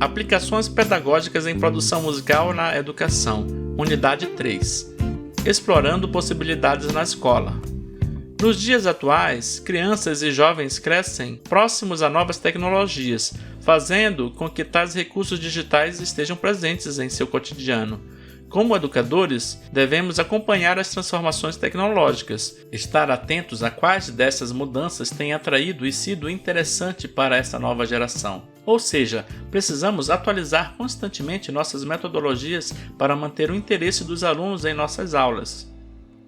Aplicações pedagógicas em produção musical na educação. Unidade 3. Explorando possibilidades na escola. Nos dias atuais, crianças e jovens crescem próximos a novas tecnologias, fazendo com que tais recursos digitais estejam presentes em seu cotidiano. Como educadores, devemos acompanhar as transformações tecnológicas, estar atentos a quais dessas mudanças têm atraído e sido interessante para essa nova geração. Ou seja, precisamos atualizar constantemente nossas metodologias para manter o interesse dos alunos em nossas aulas.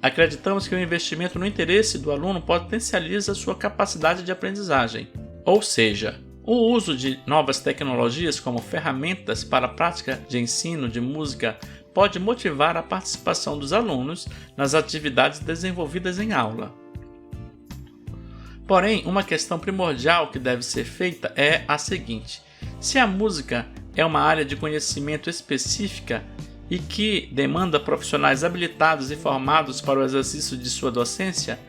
Acreditamos que o investimento no interesse do aluno potencializa sua capacidade de aprendizagem. Ou seja, o uso de novas tecnologias como ferramentas para a prática de ensino de música pode motivar a participação dos alunos nas atividades desenvolvidas em aula. Porém, uma questão primordial que deve ser feita é a seguinte: se a música é uma área de conhecimento específica e que demanda profissionais habilitados e formados para o exercício de sua docência,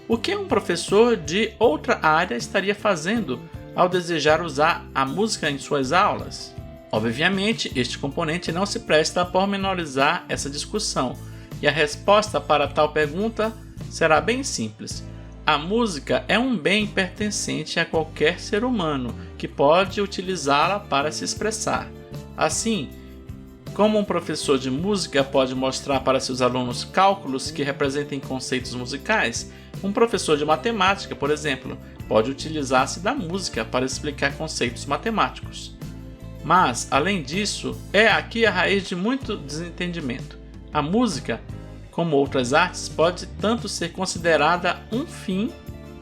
o que um professor de outra área estaria fazendo ao desejar usar a música em suas aulas? Obviamente, este componente não se presta a pormenorizar essa discussão, e a resposta para tal pergunta será bem simples. A música é um bem pertencente a qualquer ser humano que pode utilizá-la para se expressar. Assim, como um professor de música pode mostrar para seus alunos cálculos que representem conceitos musicais, um professor de matemática, por exemplo, pode utilizar-se da música para explicar conceitos matemáticos. Mas, além disso, é aqui a raiz de muito desentendimento. A música, como outras artes, pode tanto ser considerada um fim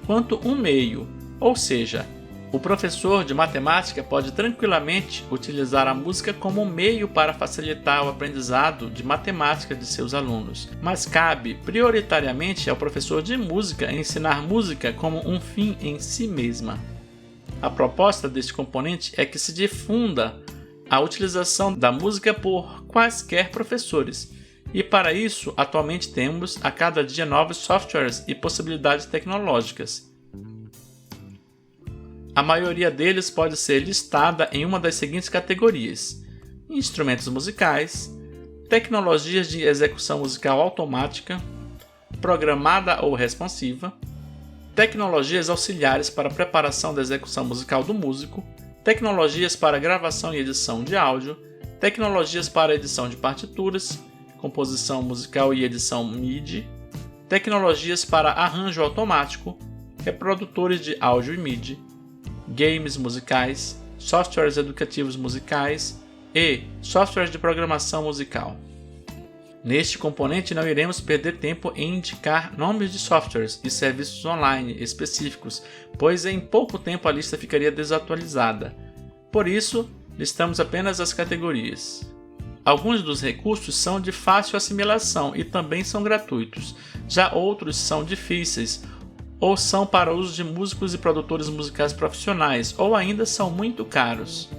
quanto um meio, ou seja, o professor de matemática pode tranquilamente utilizar a música como um meio para facilitar o aprendizado de matemática de seus alunos, mas cabe prioritariamente ao professor de música ensinar música como um fim em si mesma. A proposta deste componente é que se difunda a utilização da música por quaisquer professores, e para isso atualmente temos a cada dia novos softwares e possibilidades tecnológicas. A maioria deles pode ser listada em uma das seguintes categorias: instrumentos musicais, tecnologias de execução musical automática, programada ou responsiva, tecnologias auxiliares para a preparação da execução musical do músico, tecnologias para gravação e edição de áudio, tecnologias para edição de partituras, composição musical e edição MIDI, tecnologias para arranjo automático, reprodutores de áudio e MIDI, games musicais, softwares educativos musicais e softwares de programação musical. Neste componente não iremos perder tempo em indicar nomes de softwares e serviços online específicos, pois em pouco tempo a lista ficaria desatualizada. Por isso, listamos apenas as categorias. Alguns dos recursos são de fácil assimilação e também são gratuitos, já outros são difíceis ou são para uso de músicos e produtores musicais profissionais, ou ainda são muito caros.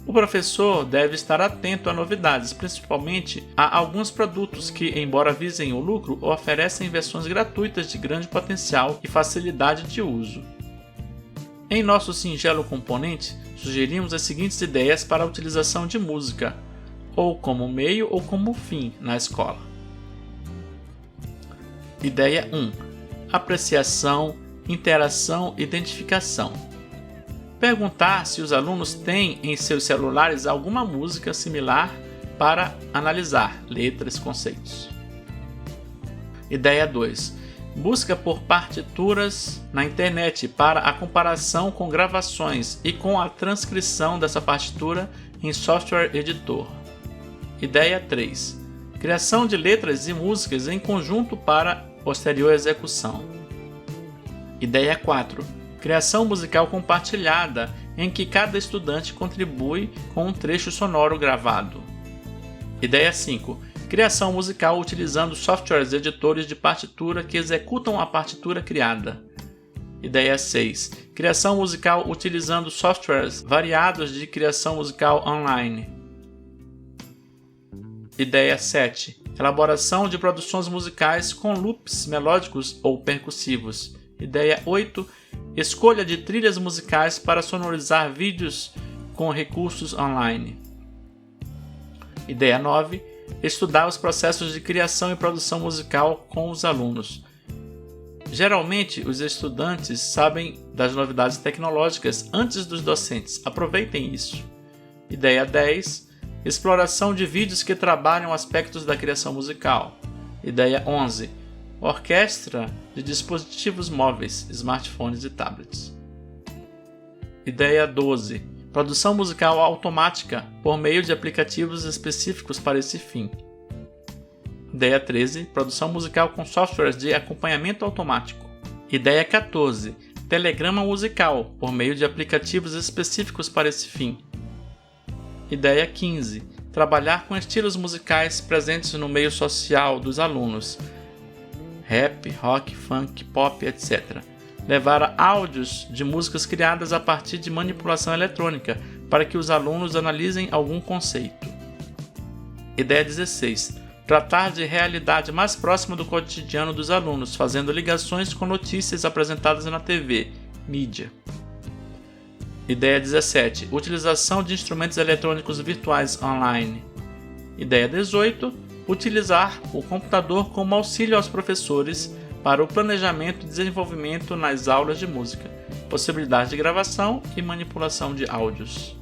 O professor deve estar atento a novidades, principalmente a alguns produtos que, embora visem o lucro, oferecem versões gratuitas de grande potencial e facilidade de uso. Em nosso singelo componente, sugerimos as seguintes ideias para a utilização de música, ou como meio ou como fim, na escola. Ideia 1. Apreciação, interação e identificação. Perguntar se os alunos têm em seus celulares alguma música similar para analisar letras e conceitos. Ideia 2. Busca por partituras na internet para a comparação com gravações e com a transcrição dessa partitura em software editor. Ideia 3. Criação de letras e músicas em conjunto para posterior execução. Ideia 4. Criação musical compartilhada, em que cada estudante contribui com um trecho sonoro gravado. Ideia 5. Criação musical utilizando softwares editores de partitura que executam a partitura criada. Ideia 6. Criação musical utilizando softwares variados de criação musical online. Ideia 7. Elaboração de produções musicais com loops melódicos ou percussivos. Ideia 8. Escolha de trilhas musicais para sonorizar vídeos com recursos online. Ideia 9. Estudar os processos de criação e produção musical com os alunos. Geralmente, os estudantes sabem das novidades tecnológicas antes dos docentes. Aproveitem isso. Ideia 10. Exploração de vídeos que trabalham aspectos da criação musical. Ideia 11. Orquestra de dispositivos móveis, smartphones e tablets. Ideia 12. Produção musical automática por meio de aplicativos específicos para esse fim. Ideia 13. Produção musical com softwares de acompanhamento automático. Ideia 14. Telegrama musical por meio de aplicativos específicos para esse fim. Ideia 15. Trabalhar com estilos musicais presentes no meio social dos alunos. Rap, rock, funk, pop, etc. Levar áudios de músicas criadas a partir de manipulação eletrônica para que os alunos analisem algum conceito. Ideia 16. Tratar de realidade mais próxima do cotidiano dos alunos, fazendo ligações com notícias apresentadas na TV, mídia. Ideia 17. Utilização de instrumentos eletrônicos virtuais online. Ideia 18. Utilizar o computador como auxílio aos professores para o planejamento e desenvolvimento nas aulas de música, possibilidade de gravação e manipulação de áudios.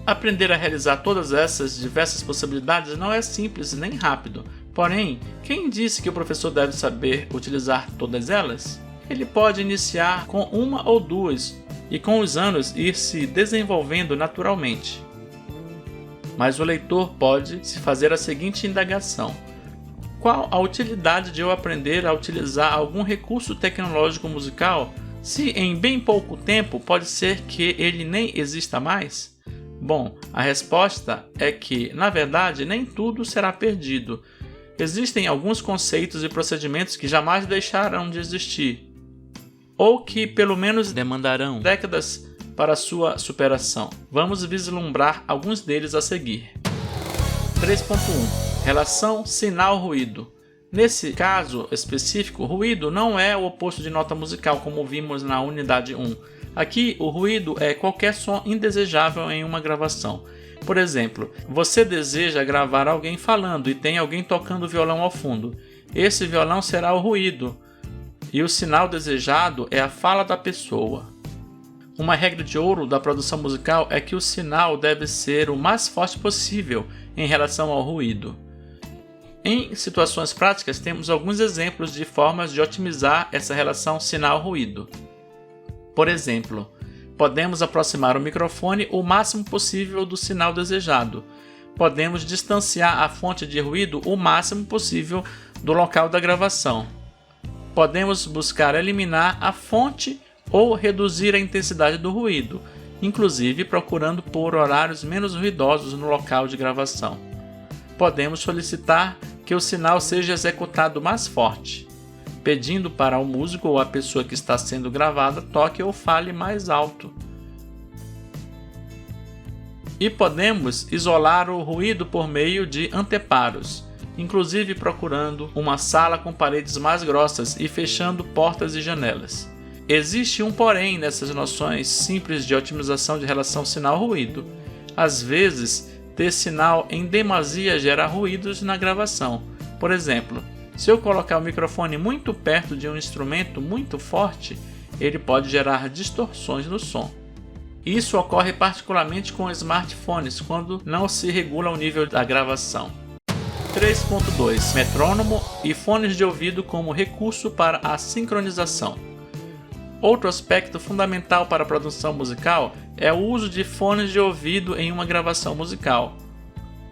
Aprender a realizar todas essas diversas possibilidades não é simples nem rápido, porém, quem disse que o professor deve saber utilizar todas elas? Ele pode iniciar com uma ou duas e com os anos ir se desenvolvendo naturalmente. Mas o leitor pode se fazer a seguinte indagação: qual a utilidade de eu aprender a utilizar algum recurso tecnológico musical se em bem pouco tempo pode ser que ele nem exista mais? Bom, a resposta é que, na verdade, nem tudo será perdido. Existem alguns conceitos e procedimentos que jamais deixarão de existir, ou que pelo menos demandarão décadas para sua superação. Vamos vislumbrar alguns deles a seguir. 3.1. Relação sinal-ruído. Nesse caso específico, ruído não é o oposto de nota musical, como vimos na unidade 1. Aqui, o ruído é qualquer som indesejável em uma gravação. Por exemplo, você deseja gravar alguém falando e tem alguém tocando violão ao fundo. Esse violão será o ruído, e o sinal desejado é a fala da pessoa. Uma regra de ouro da produção musical é que o sinal deve ser o mais forte possível em relação ao ruído. Em situações práticas, temos alguns exemplos de formas de otimizar essa relação sinal-ruído. Por exemplo, podemos aproximar o microfone o máximo possível do sinal desejado. Podemos distanciar a fonte de ruído o máximo possível do local da gravação. Podemos buscar eliminar a fonte ou reduzir a intensidade do ruído, inclusive procurando por horários menos ruidosos no local de gravação. Podemos solicitar que o sinal seja executado mais forte, pedindo para o músico ou a pessoa que está sendo gravada toque ou fale mais alto. E podemos isolar o ruído por meio de anteparos, inclusive procurando uma sala com paredes mais grossas e fechando portas e janelas. Existe um porém nessas noções simples de otimização de relação sinal-ruído. Às vezes, ter sinal em demasia gera ruídos na gravação. Por exemplo, se eu colocar o microfone muito perto de um instrumento muito forte, ele pode gerar distorções no som. Isso ocorre particularmente com smartphones, quando não se regula o nível da gravação. 3.2. Metrônomo e fones de ouvido como recurso para a sincronização. Outro aspecto fundamental para a produção musical é o uso de fones de ouvido em uma gravação musical.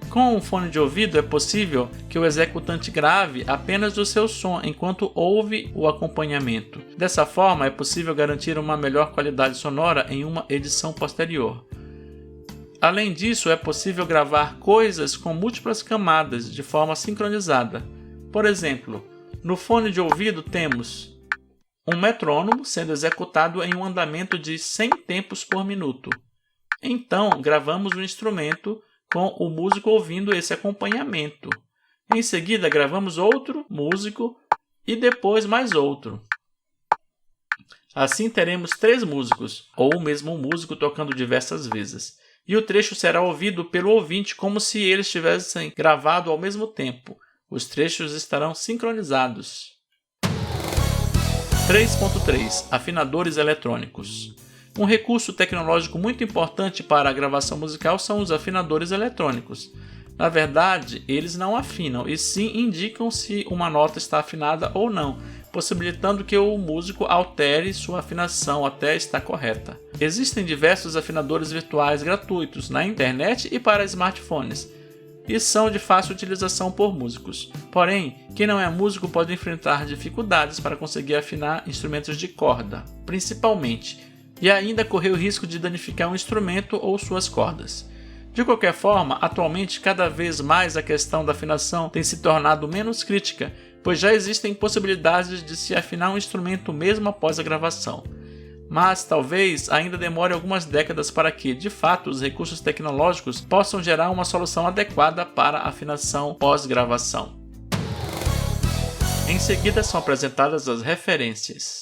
Com um fone de ouvido é possível que o executante grave apenas o seu som enquanto ouve o acompanhamento. Dessa forma, é possível garantir uma melhor qualidade sonora em uma edição posterior. Além disso, é possível gravar coisas com múltiplas camadas de forma sincronizada. Por exemplo, no fone de ouvido temos um metrônomo sendo executado em um andamento de 100 tempos por minuto. Então, gravamos o instrumento com o músico ouvindo esse acompanhamento. Em seguida, gravamos outro músico e depois mais outro. Assim teremos 3 músicos, ou mesmo um músico tocando diversas vezes, e o trecho será ouvido pelo ouvinte como se eles tivessem gravado ao mesmo tempo. Os trechos estarão sincronizados. 3.3 Afinadores eletrônicos. Um recurso tecnológico muito importante para a gravação musical são os afinadores eletrônicos. Na verdade, eles não afinam, e sim indicam se uma nota está afinada ou não, possibilitando que o músico altere sua afinação até estar correta. Existem diversos afinadores virtuais gratuitos na internet e para smartphones, e são de fácil utilização por músicos. Porém, quem não é músico pode enfrentar dificuldades para conseguir afinar instrumentos de corda, principalmente, e ainda correr o risco de danificar um instrumento ou suas cordas. De qualquer forma, atualmente cada vez mais a questão da afinação tem se tornado menos crítica, pois já existem possibilidades de se afinar um instrumento mesmo após a gravação. Mas talvez ainda demore algumas décadas para que, de fato, os recursos tecnológicos possam gerar uma solução adequada para a afinação pós-gravação. Em seguida são apresentadas as referências.